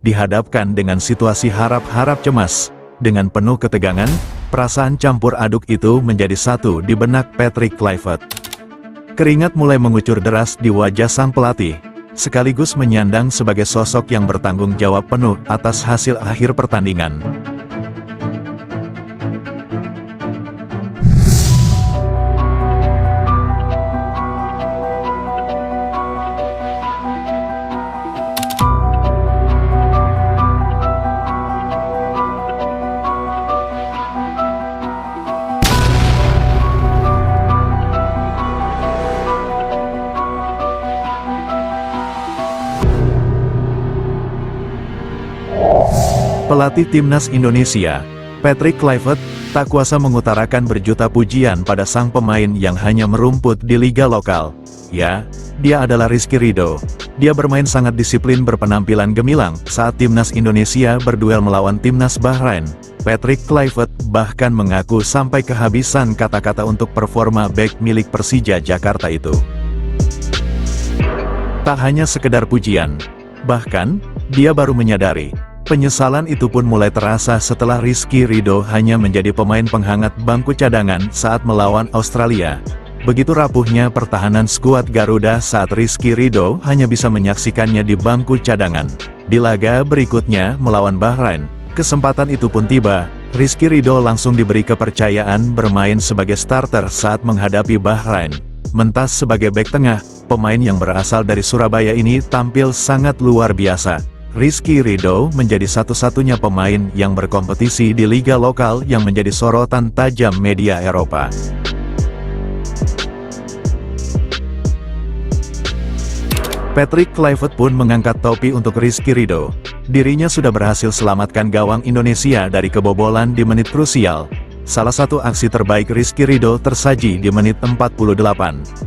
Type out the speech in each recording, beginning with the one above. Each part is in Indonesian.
dihadapkan dengan situasi harap-harap cemas. Dengan penuh ketegangan, perasaan campur aduk itu menjadi satu di benak Patrick Kluivert. Keringat mulai mengucur deras di wajah sang pelatih, sekaligus menyandang sebagai sosok yang bertanggung jawab penuh atas hasil akhir pertandingan. Pelatih Timnas Indonesia, Patrick Kluivert, tak kuasa mengutarakan berjuta pujian pada sang pemain yang hanya merumput di liga lokal. Ya, dia adalah Rizky Ridho. Dia bermain sangat disiplin berpenampilan gemilang saat Timnas Indonesia berduel melawan Timnas Bahrain. Patrick Kluivert bahkan mengaku sampai kehabisan kata-kata untuk performa bek milik Persija Jakarta itu. Tak hanya sekedar pujian, bahkan, dia baru menyadari, penyesalan itu pun mulai terasa setelah Rizky Ridho hanya menjadi pemain penghangat bangku cadangan saat melawan Australia. Begitu rapuhnya pertahanan skuad Garuda saat Rizky Ridho hanya bisa menyaksikannya di bangku cadangan. Di laga berikutnya melawan Bahrain, kesempatan itu pun tiba. Rizky Ridho langsung diberi kepercayaan bermain sebagai starter saat menghadapi Bahrain. Mentas sebagai bek tengah, pemain yang berasal dari Surabaya ini tampil sangat luar biasa. Rizky Ridho menjadi satu-satunya pemain yang berkompetisi di liga lokal yang menjadi sorotan tajam media Eropa. Patrick Kluivert pun mengangkat topi untuk Rizky Ridho. Dirinya sudah berhasil selamatkan gawang Indonesia dari kebobolan di menit krusial. Salah satu aksi terbaik Rizky Ridho tersaji di menit 48.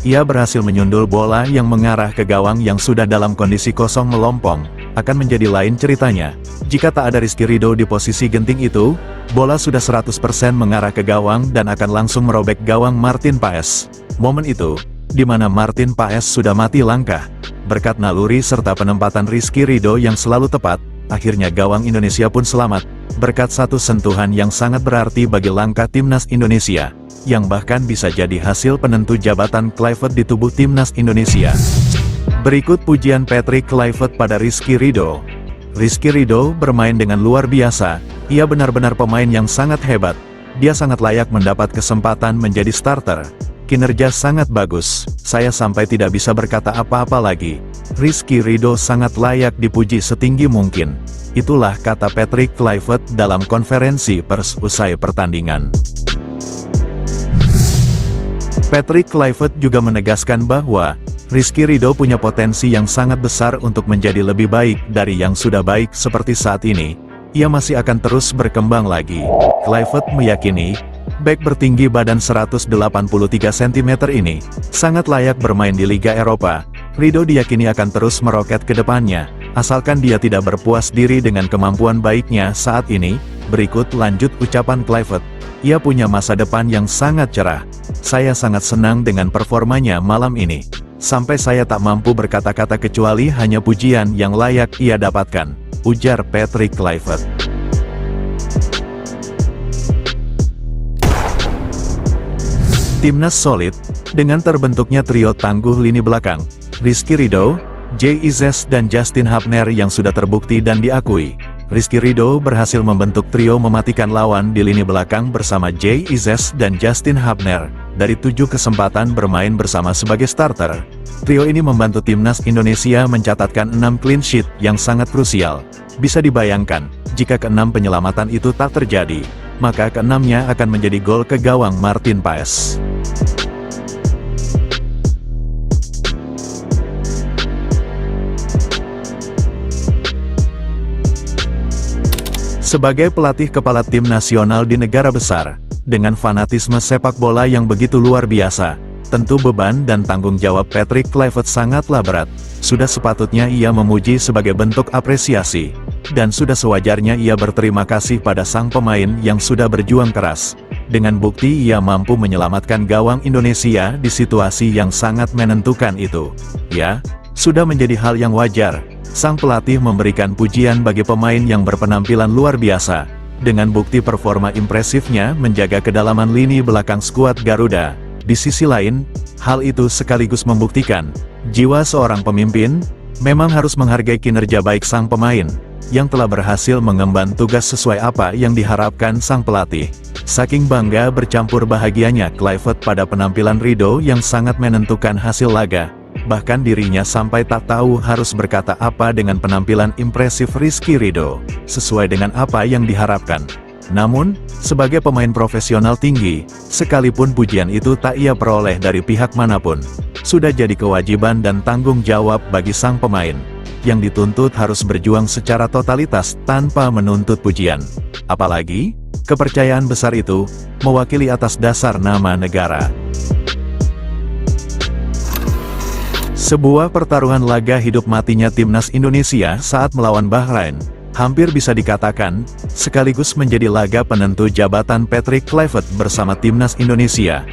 Ia berhasil menyundul bola yang mengarah ke gawang yang sudah dalam kondisi kosong melompong. Akan menjadi lain ceritanya, jika tak ada Rizky Ridho di posisi genting itu, bola sudah 100% mengarah ke gawang dan akan langsung merobek gawang Martin Paes. Momen itu, di mana Martin Paes sudah mati langkah. Berkat naluri serta penempatan Rizky Ridho yang selalu tepat, akhirnya gawang Indonesia pun selamat, berkat satu sentuhan yang sangat berarti bagi langkah Timnas Indonesia, yang bahkan bisa jadi hasil penentu jabatan Kluivert di tubuh Timnas Indonesia. Berikut pujian Patrick Kluivert pada Rizky Ridho. Rizky Ridho bermain dengan luar biasa, ia benar-benar pemain yang sangat hebat. Dia sangat layak mendapat kesempatan menjadi starter. Kinerja sangat bagus, saya sampai tidak bisa berkata apa-apa lagi. Rizky Ridho sangat layak dipuji setinggi mungkin. Itulah kata Patrick Kluivert dalam konferensi pers usai pertandingan. Patrick Kluivert juga menegaskan bahwa Rizky Ridho punya potensi yang sangat besar untuk menjadi lebih baik dari yang sudah baik seperti saat ini. Ia masih akan terus berkembang lagi. Kluivert meyakini, bek bertinggi badan 183 cm ini sangat layak bermain di Liga Eropa. Ridho diyakini akan terus meroket ke depannya, asalkan dia tidak berpuas diri dengan kemampuan baiknya saat ini. Berikut lanjut ucapan Kluivert. Ia punya masa depan yang sangat cerah. Saya sangat senang dengan performanya malam ini. Sampai saya tak mampu berkata-kata kecuali hanya pujian yang layak ia dapatkan, ujar Patrick Kluivert. Timnas solid, dengan terbentuknya trio tangguh lini belakang, Rizky Ridho, Jay Izzes dan Justin Hubner yang sudah terbukti dan diakui. Rizky Ridho berhasil membentuk trio mematikan lawan di lini belakang bersama Jay Izzes dan Justin Hubner. Dari 7 kesempatan bermain bersama sebagai starter, trio ini membantu Timnas Indonesia mencatatkan 6 clean sheet yang sangat krusial. Bisa dibayangkan, jika ke-6 penyelamatan itu tak terjadi, maka ke-6-nya akan menjadi gol ke gawang Martin Paes. Sebagai pelatih kepala tim nasional di negara besar, dengan fanatisme sepak bola yang begitu luar biasa, tentu beban dan tanggung jawab Patrick Kluivert sangatlah berat. Sudah sepatutnya ia memuji sebagai bentuk apresiasi, dan sudah sewajarnya ia berterima kasih pada sang pemain yang sudah berjuang keras. Dengan bukti ia mampu menyelamatkan gawang Indonesia di situasi yang sangat menentukan itu. Ya, Sudah menjadi hal yang wajar, sang pelatih memberikan pujian bagi pemain yang berpenampilan luar biasa, dengan bukti performa impresifnya menjaga kedalaman lini belakang skuad Garuda. Di sisi lain, hal itu sekaligus membuktikan, jiwa seorang pemimpin, memang harus menghargai kinerja baik sang pemain, yang telah berhasil mengemban tugas sesuai apa yang diharapkan sang pelatih. Saking bangga bercampur bahagianya Kluivert pada penampilan Ridho yang sangat menentukan hasil laga. Bahkan dirinya sampai tak tahu harus berkata apa dengan penampilan impresif Rizky Ridho, sesuai dengan apa yang diharapkan. Namun, sebagai pemain profesional tinggi, sekalipun pujian itu tak ia peroleh dari pihak manapun, sudah jadi kewajiban dan tanggung jawab bagi sang pemain, yang dituntut harus berjuang secara totalitas tanpa menuntut pujian. Apalagi, kepercayaan besar itu, mewakili atas dasar nama negara. Sebuah pertaruhan laga hidup matinya timnas Indonesia saat melawan Bahrain, hampir bisa dikatakan, sekaligus menjadi laga penentu jabatan Patrick Kluivert bersama timnas Indonesia.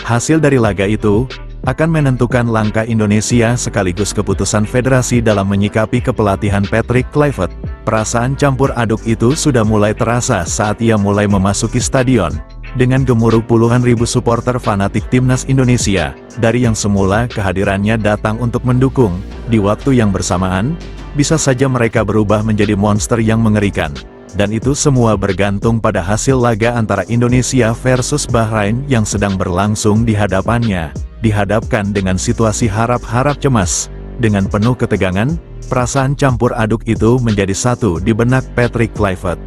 Hasil dari laga itu, akan menentukan langkah Indonesia sekaligus keputusan federasi dalam menyikapi kepelatihan Patrick Kluivert. Perasaan campur aduk itu sudah mulai terasa saat ia mulai memasuki stadion, dengan gemuruh puluhan ribu supporter fanatik timnas Indonesia, dari yang semula kehadirannya datang untuk mendukung, di waktu yang bersamaan, bisa saja mereka berubah menjadi monster yang mengerikan. Dan itu semua bergantung pada hasil laga antara Indonesia versus Bahrain yang sedang berlangsung di hadapannya. Dihadapkan dengan situasi harap-harap cemas, dengan penuh ketegangan, perasaan campur aduk itu menjadi satu di benak Patrick Kluivert.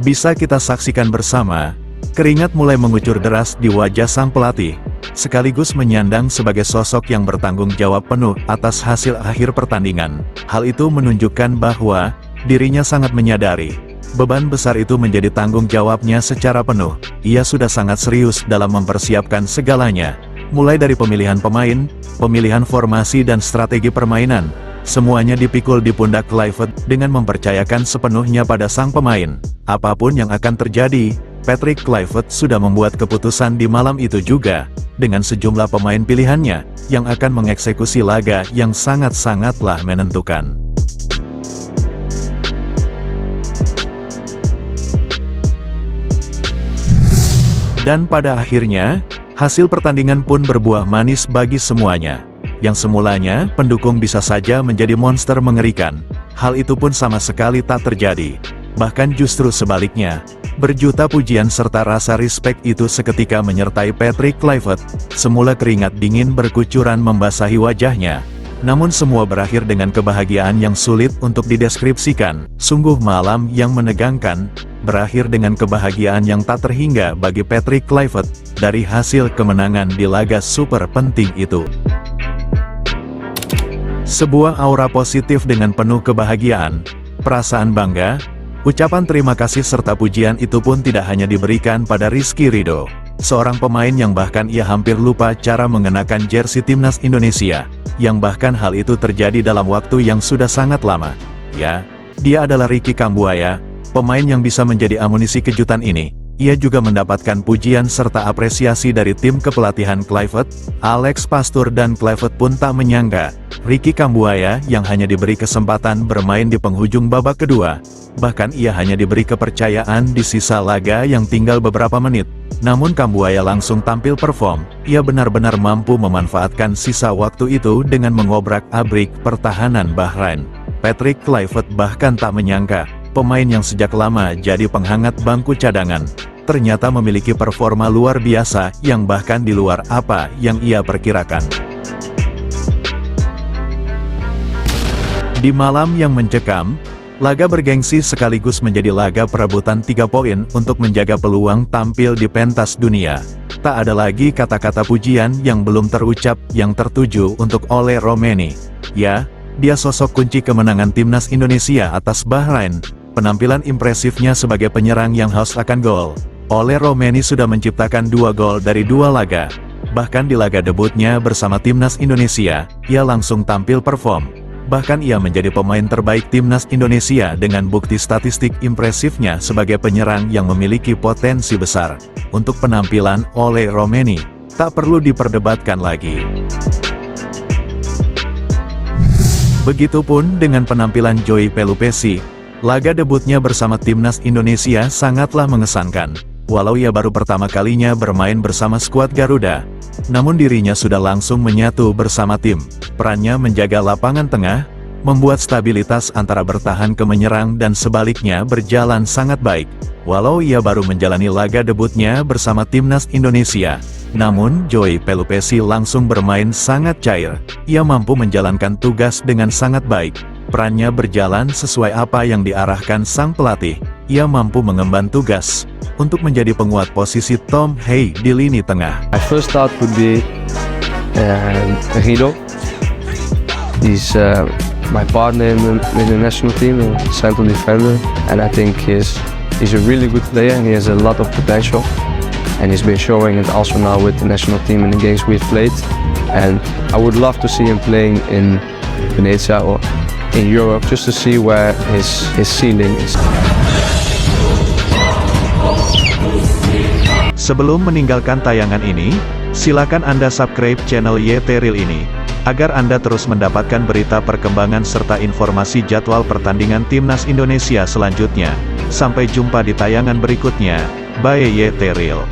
Bisa kita saksikan bersama, keringat mulai mengucur deras di wajah sang pelatih, sekaligus menyandang sebagai sosok yang bertanggung jawab penuh atas hasil akhir pertandingan. Hal itu menunjukkan bahwa, dirinya sangat menyadari, beban besar itu menjadi tanggung jawabnya secara penuh. Ia sudah sangat serius dalam mempersiapkan segalanya, mulai dari pemilihan pemain, pemilihan formasi dan strategi permainan. Semuanya dipikul di pundak Kluivert dengan mempercayakan sepenuhnya pada sang pemain. Apapun yang akan terjadi, Patrick Kluivert sudah membuat keputusan di malam itu juga, dengan sejumlah pemain pilihannya, yang akan mengeksekusi laga yang sangat-sangatlah menentukan. Dan pada akhirnya, hasil pertandingan pun berbuah manis bagi semuanya. Yang semulanya, pendukung bisa saja menjadi monster mengerikan. Hal itu pun sama sekali tak terjadi. Bahkan justru sebaliknya, berjuta pujian serta rasa respek itu seketika menyertai Patrick Kluivert. Semula keringat dingin berkucuran membasahi wajahnya. Namun semua berakhir dengan kebahagiaan yang sulit untuk dideskripsikan. Sungguh malam yang menegangkan, berakhir dengan kebahagiaan yang tak terhingga bagi Patrick Kluivert, dari hasil kemenangan di laga super penting itu. Sebuah aura positif dengan penuh kebahagiaan, perasaan bangga, ucapan terima kasih serta pujian itu pun tidak hanya diberikan pada Rizky Ridho, seorang pemain yang bahkan ia hampir lupa cara mengenakan jersey timnas Indonesia, yang bahkan hal itu terjadi dalam waktu yang sudah sangat lama. Ya, dia adalah Ricky Kambuaya, pemain yang bisa menjadi amunisi kejutan ini. Ia juga mendapatkan pujian serta apresiasi dari tim kepelatihan Kluivert. Alex Pastoor dan Kluivert pun tak menyangka, Ricky Kambuaya yang hanya diberi kesempatan bermain di penghujung babak kedua, bahkan ia hanya diberi kepercayaan di sisa laga yang tinggal beberapa menit. Namun Kambuaya langsung tampil perform, ia benar-benar mampu memanfaatkan sisa waktu itu dengan mengobrak-abrik pertahanan Bahrain. Patrick Kluivert bahkan tak menyangka, pemain yang sejak lama jadi penghangat bangku cadangan, ternyata memiliki performa luar biasa yang bahkan di luar apa yang ia perkirakan. Di malam yang mencekam, laga bergengsi sekaligus menjadi laga perebutan 3 poin untuk menjaga peluang tampil di pentas dunia. Tak ada lagi kata-kata pujian yang belum terucap yang tertuju untuk Ole Roemeny. Ya, dia sosok kunci kemenangan timnas Indonesia atas Bahrain. Penampilan impresifnya sebagai penyerang yang haus akan gol. Ole Roemeny sudah menciptakan 2 gol dari 2 laga. Bahkan di laga debutnya bersama timnas Indonesia, ia langsung tampil perform. Bahkan ia menjadi pemain terbaik timnas Indonesia dengan bukti statistik impresifnya sebagai penyerang yang memiliki potensi besar. Untuk penampilan Ole Roemeny, tak perlu diperdebatkan lagi. Begitupun dengan penampilan Joey Pelupesi. Laga debutnya bersama timnas Indonesia sangatlah mengesankan. Walau ia baru pertama kalinya bermain bersama skuad Garuda, namun dirinya sudah langsung menyatu bersama tim. Perannya menjaga lapangan tengah, membuat stabilitas antara bertahan ke menyerang dan sebaliknya berjalan sangat baik. Walau ia baru menjalani laga debutnya bersama timnas Indonesia, namun Joey Pelupesi langsung bermain sangat cair. Ia mampu menjalankan tugas dengan sangat baik. Perannya berjalan sesuai apa yang diarahkan sang pelatih. Ia mampu mengemban tugas untuk menjadi penguat posisi Tom Hey di lini tengah. My first thought would be Rido. He's my partner in the national team, a central defender, and I think he's a really good player and he has a lot of potential. And he's been showing it also now with the national team in the games we've played. And I would love to see him playing in Venezia or in Europe just to see where his ceiling is. Sebelum meninggalkan tayangan ini, silakan Anda subscribe channel YT Real ini, agar Anda terus mendapatkan berita perkembangan serta informasi jadwal pertandingan timnas Indonesia selanjutnya. Sampai jumpa di tayangan berikutnya. Bye YT Real.